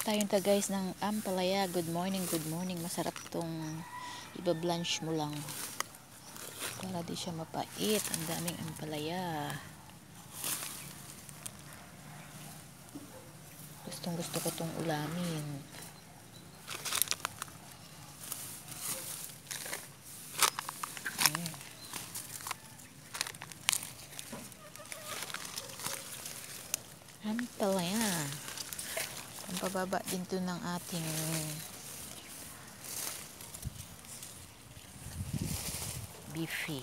Tayong ta guys ng ampalaya. Good morning, good morning. Masarap tong iba-blanch mo lang para di siya mapait. Ang daming ampalaya. Gustong gusto ko tong ulamin. Ampalaya. Ang pababa din to ng ating beefy.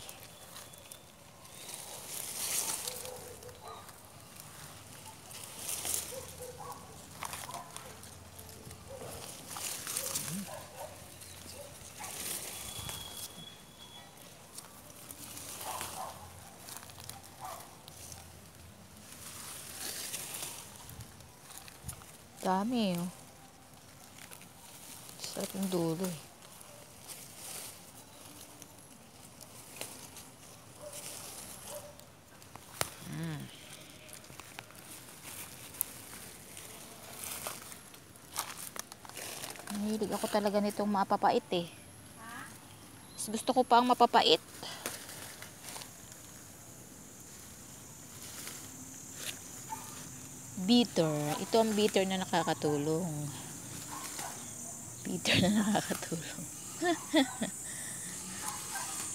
Dami oh. Sarap yung dulo eh. Mahilig ako talaga nitong mapapait eh. Mas gusto ko pa ang mapapait. Bitter. Ito ang bitter na nakakatulong. Bitter na nakakatulong.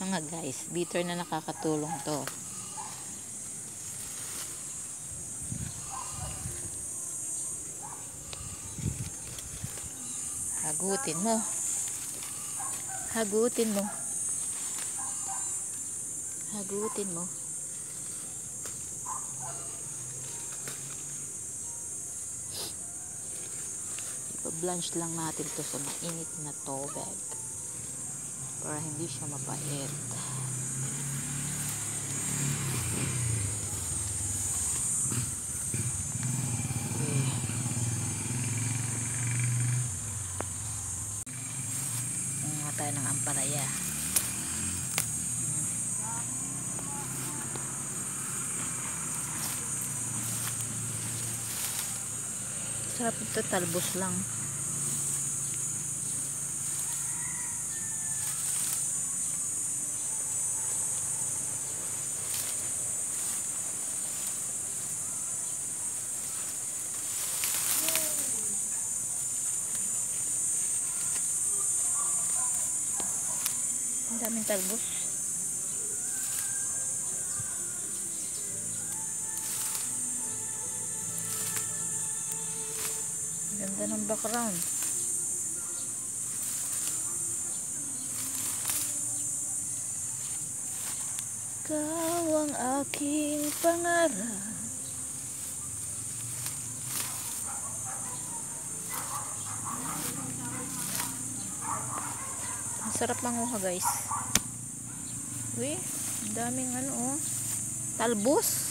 Mga guys, bitter na nakakatulong to. Hagutin mo. Hagutin mo. Hagutin mo. Ipa-blanch lang natin to sa mainit na tubig para hindi siya mapait. Tayo ng ampalaya. Sarap ito, talbos lang. Ang daming talbos. Ganda ng background. Ikaw ang aking pangarap. Ang sarap manguha guys. Uy, ang daming ano oh. Talbos.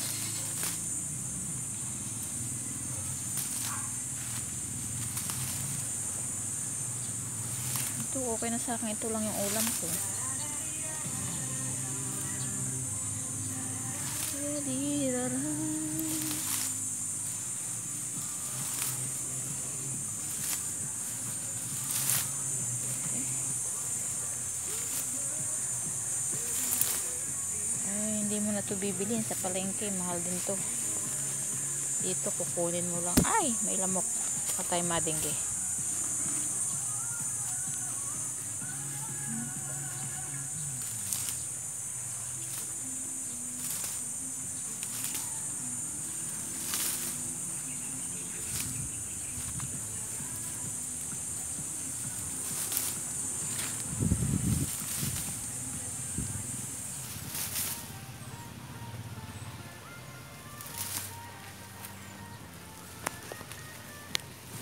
Ito okay na sa akin. Ito lang yung ulam ko. Hindi mo na ito bibilin sa palengke, mahal din to. Dito kukunin mo lang. Ay, may lamok. Patay madingge.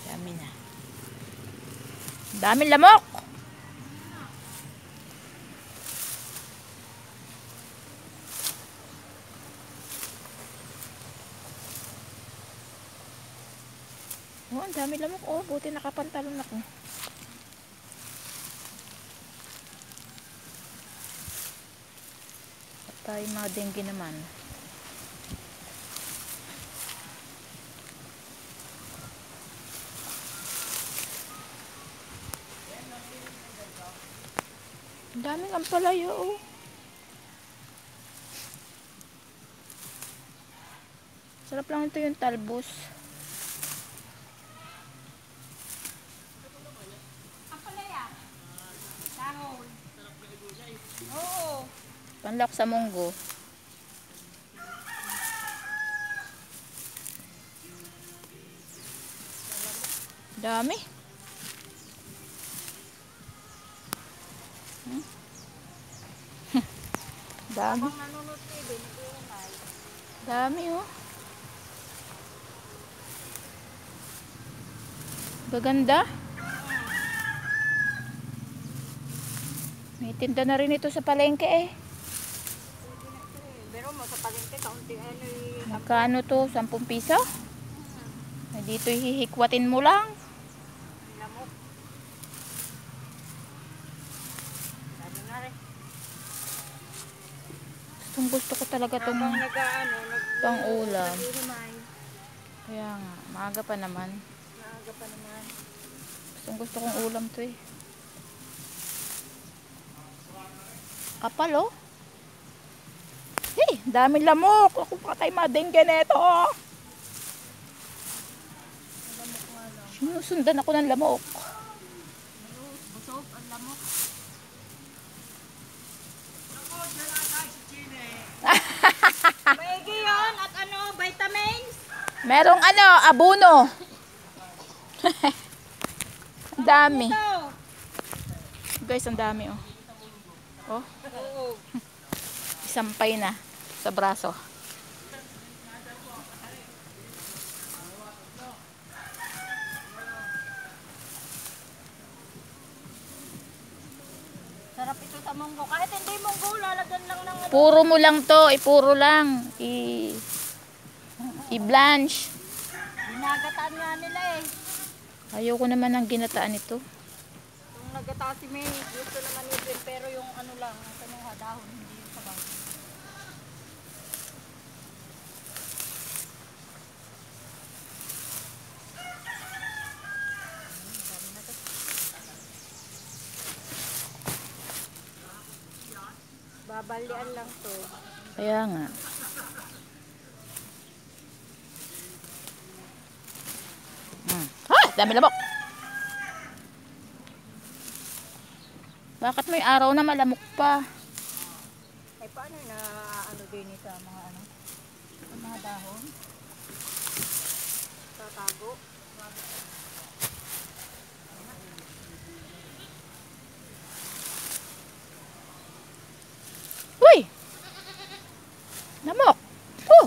Dami na. Daming lamok. Oh, ang dami lamok. Oh, buti nakapantalon ako. Patay mga dengue naman. Ang daming ampalaya, oh. Sarap lang ito yung talbos. Ampalaya. Dahon. Oo. Panlak sa munggo. Dami. Dami. Habang nanonood TV, nag-iingay. Dami, oh. Gaganda. May tinda na rin ito sa palengke, eh. Pero mo sa palengke, kaunti ano eh. Magkano to? 10 piso? Ay, dito hihikwatin mo lang. Lamok. Dami nga rin. Gusto ko talaga itong Habang nag-ano, pang ulam. nag-ihimay. Kaya nga, maaga pa naman. Maaga pa naman. Gusto kong ulam to, eh. Kapal, oh. Hey, daming lamok. Ako patay madengge neto. Sinusundan ako ng lamok. Busog ang lamok. Maigi yun at ano, vitamins. Merong ano, abuno. Ang dami. Ito. Guys, ang dami, oh. Oh, Oo. isampay na sa braso. Sarap ito sa munggo. Kahit hindi munggo, lalagyan lang ng ano. Puro mo lang to, puro lang. I-blanch. Ginagataan nga nila eh. Ayoko naman ng ginataan ito. Yung nagata si May, gusto naman yun, pero yung ano lang, yung dahon, hindi yung sabaw. Babalian lang to. Kaya nga. Dami lamok. Bakit may araw na malamok pa? Ay paano na ano din sa mga ano? Sa mga dahon? Tatago? Uy! Lamok! Oh!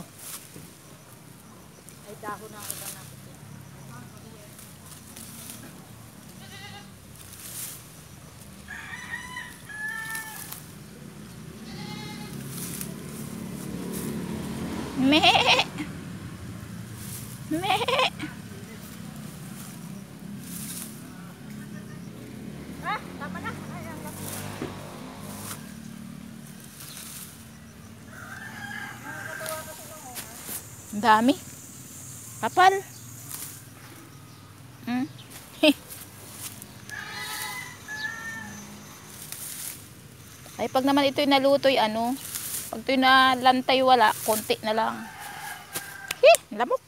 Ay dahon ang iba natin. Meh! Meh! Ah, tama na. Ay, ang laki. Ang dami. Kapal. Ay, pag naman ito'y naluto'y ano, pag ito'y nalantay wala, konti na lang. Lamok.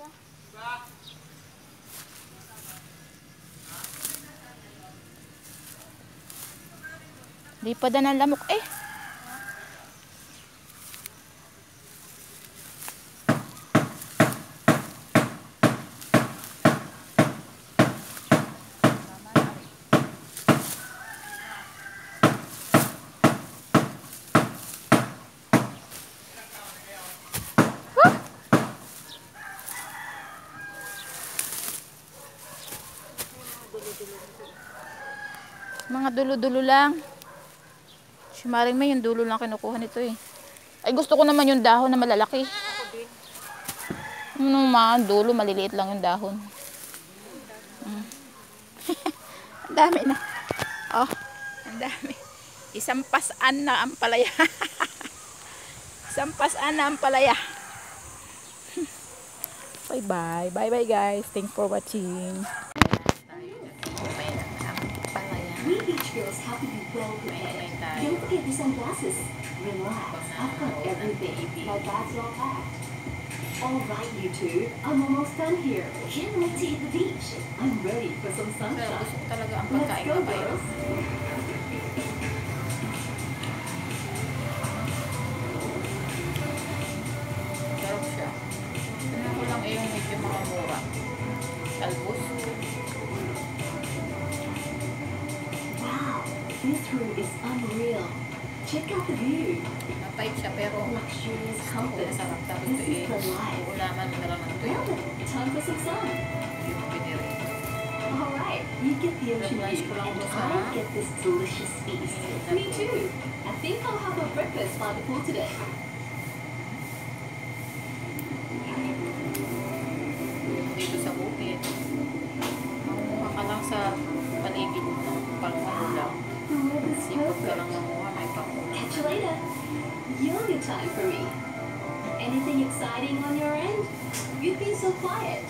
Di pa da ng lamok eh. Mga dulo-dulo lang. Si Maring May, yung dulo lang kinukuha nito eh. Ay, gusto ko naman yung dahon na malalaki. Ako din. Ano mga dulo, maliliit lang yung dahon. Ang dami na. Oh, ang dami. Isang pasan na ang palaya. Isang pasan na ang palaya. Bye-bye. Bye-bye guys. Thanks for watching. We Beach Girls always have to be well prepared. May tayo. Don't forget the sunglasses. Relax, I've got everything. My bags are all packed. All right, you two. I'm almost done here. Can't wait to hit the beach. I'm ready for some Pero gusto sunshine. ko talaga ang Let's pagkain go, na bayo. girls. Sarap siya. Tignan ko lang yung medyo mga mura. Talbos. Wow, this room is unreal. Check out the view. Mapait siya pero Luxurious ako comfort. masarap. Tapos This ito is the life. uulaman mo na lang ng tuyo. Well, time for some sun. Hindi mo piniri. All right, you get the ocean Lunch view, ko lang and to sa- I get this delicious feast. Me too. I think I'll have a breakfast by the pool today. Dito sa bukid. Manguha ka lang sa paligid mo ng pangmagulang. The weather's Sipot ka lang perfect. manguha, may pangulang. Catch you later. Yoga time for me. Anything exciting on your end? You've been so quiet.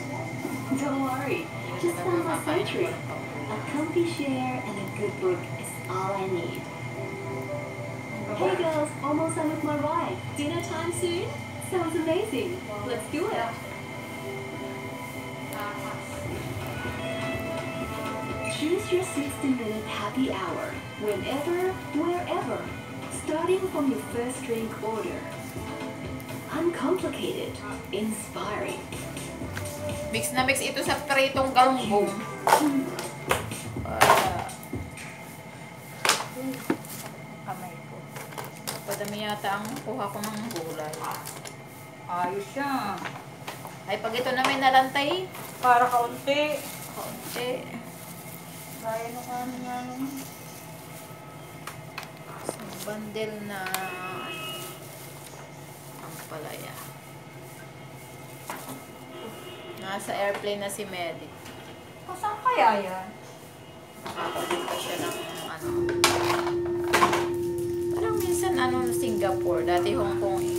Don't worry. Just found my sanctuary. A comfy chair and a good book is all I need. Hey girls, almost done with my ride. Dinner time soon? Sounds amazing. Let's do it. Choose your 60-minute happy hour, whenever, wherever, starting from your first drink order. Uncomplicated, inspiring. Mix na mix ito sa pritong galunggong. Para Kamay ko. padami yata ang kuha ko ng gulay. Ayos siya. Ay, pag ito na may nalantay, Para kaunti. kaunti. Gaya nung ano nga nung... Isang bundle na ang palaya. Nasa airplane na si Medi. Saan kaya yan? Nakakabita siya ng ano. Parang minsan ano Singapore, dati Hong Kong eh.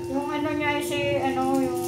Yung ano niya si, ano, yung